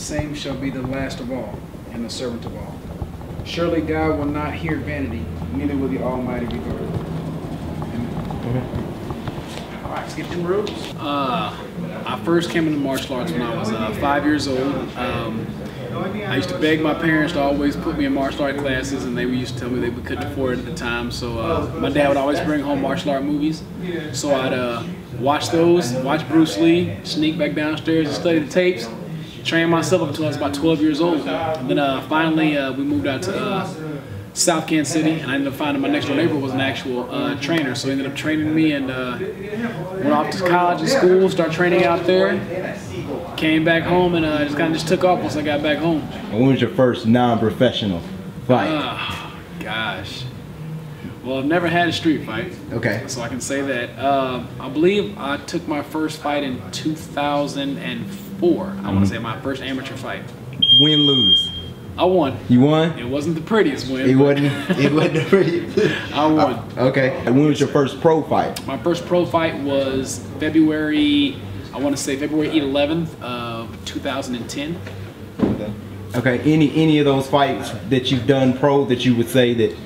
same shall be the last of all, and the servant of all. Surely God will not hear vanity, neither will the Almighty regard it. All right, let's get them rules. I first came into martial arts when I was 5 years old. I used to beg my parents to always put me in martial art classes, and they used to tell me they couldn't afford it at the time. So my dad would always bring home martial art movies. So I'd watch those, watch Bruce Lee, sneak back downstairs and study the tapes, train myself up until I was about 12 years old. And then finally we moved out to South Kansas City, and I ended up finding my next door neighbor was an actual trainer. So he ended up training me, and went off to college and school, started training out there. Came back home and just kind of took off once I got back home. When was your first non-professional fight? Gosh. Well, I've never had a street fight. Okay. So I can say that. I believe I took my first fight in 2004. I want to say my first amateur fight. Win, lose? I won. You won? It wasn't the prettiest win. It wasn't the prettiest. I won. Okay. And when was your first pro fight? My first pro fight was February 11th of 2010. Okay. Any of those fights that you've done pro that you would say that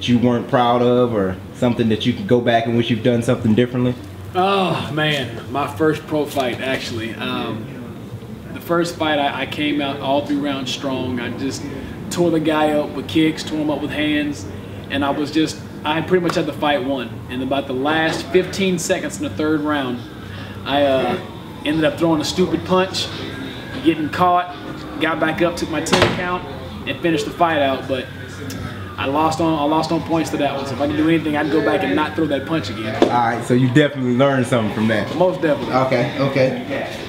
you weren't proud of, or something that you could go back and wish you've done something differently? Oh man, my first pro fight actually. The first fight I came out all 3 rounds strong. I just tore the guy up with kicks, tore him up with hands, and I pretty much had the fight won. And about the last 15 seconds in the 3rd round, I ended up throwing a stupid punch, getting caught, got back up, took my 10 count, and finished the fight out. But I lost on points to that one. So if I could do anything, I'd go back and not throw that punch again. All right, so you definitely learned something from that. Most definitely. Okay.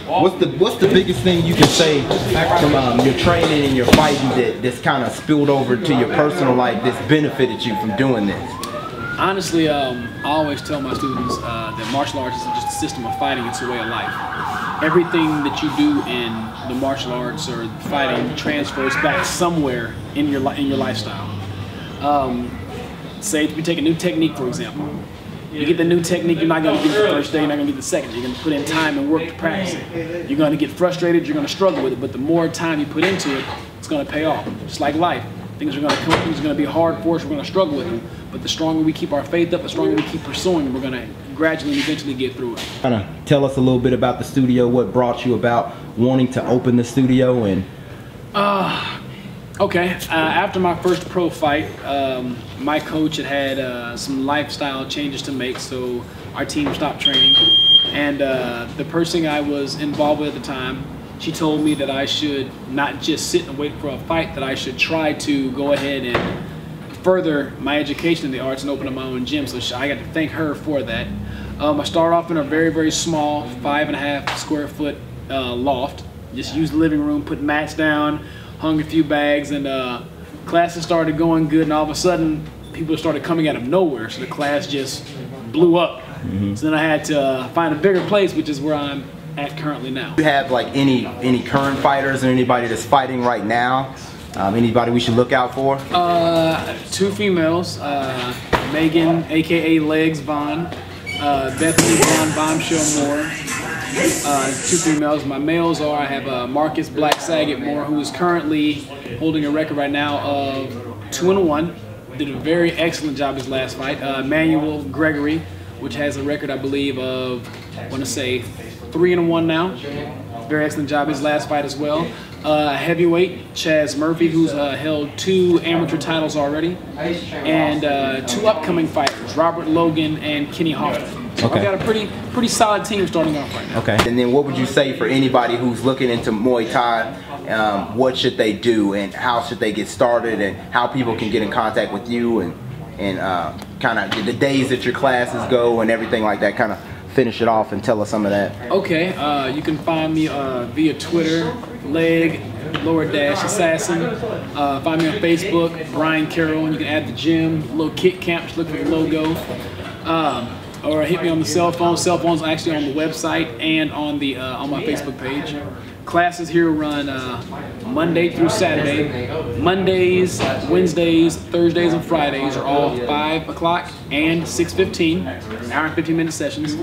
What's the biggest thing you can say from your training and your fighting that's kind of spilled over to your personal life that's benefited you from doing this? Honestly, I always tell my students that martial arts isn't just a system of fighting, it's a way of life. Everything that you do in the martial arts or fighting transfers back somewhere in your lifestyle. Say if you take a new technique, for example. You get the new technique, you're not going to get it the first day, you're not going to get the second. You're going to put in time and work to practice it. You're going to get frustrated, you're going to struggle with it, but the more time you put into it, it's going to pay off. Just like life. Things are going to come, things are going to be hard for us, we're going to struggle with them. But the stronger we keep our faith up, the stronger we keep pursuing, we're going to gradually and eventually get through it. Kind of tell us a little bit about the studio, what brought you about wanting to open the studio, and... Okay, after my first pro fight, my coach had some lifestyle changes to make, so our team stopped training. And the person I was involved with at the time, she told me that I should not just sit and wait for a fight, that I should try to go ahead and further my education in the arts and open up my own gym. So I got to thank her for that. I started off in a very, very small 5.5 square foot loft. Just used the living room, put mats down, hung a few bags, and classes started going good, and all of a sudden people started coming out of nowhere, so the class just blew up. So then I had to find a bigger place, which is where I'm at currently now. Do you have like any current fighters or anybody that's fighting right now? Anybody we should look out for? 2 females, Megan, aka Legs Vaughn, Bethany Vaughn Bombshell Moore. 2 females. My males are, I have Marcus Black Saget Moore, who is currently holding a record right now of 2-1. Did a very excellent job his last fight. Manuel Gregory, which has a record, I believe, of, I want to say, 3-1 now. Very excellent job his last fight as well. Heavyweight, Chaz Murphy, who's held 2 amateur titles already. And 2 upcoming fighters, Robert Logan and Kenny Hoffman. So I've got a pretty solid team starting off right now. Okay. And then what would you say for anybody who's looking into Muay Thai? What should they do, and how should they get started, and how people can get in contact with you, and kind of the days that your classes go and everything like that? Kind of finish it off and tell us some of that. Okay. You can find me via Twitter, leg_assassin. Find me on Facebook, Bryan Carroll, and you can add the gym, little kick camp, just look for the logo. Or hit me on the cell phone. Cell phone's actually on the website and on the on my Facebook page. Classes here run Monday through Saturday. Mondays, Wednesdays, Thursdays, and Fridays are all 5 o'clock and 6:15, hour and 15-minute sessions.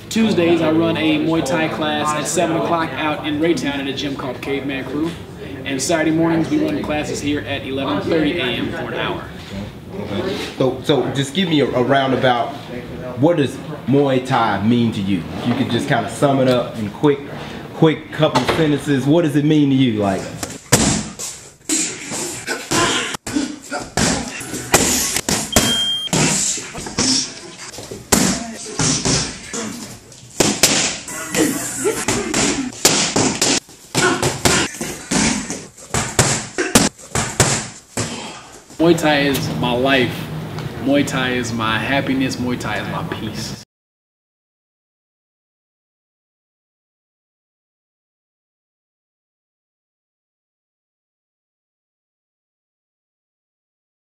Tuesdays I run a Muay Thai class at 7 o'clock out in Raytown at a gym called Caveman Crew. And Saturday mornings we run classes here at 11:30 a.m. for an hour. So just give me a roundabout. What does Muay Thai mean to you? If you could just kind of sum it up in quick couple sentences. What does it mean to you? Like, Muay Thai is my life. Muay Thai is my happiness. Muay Thai is my peace.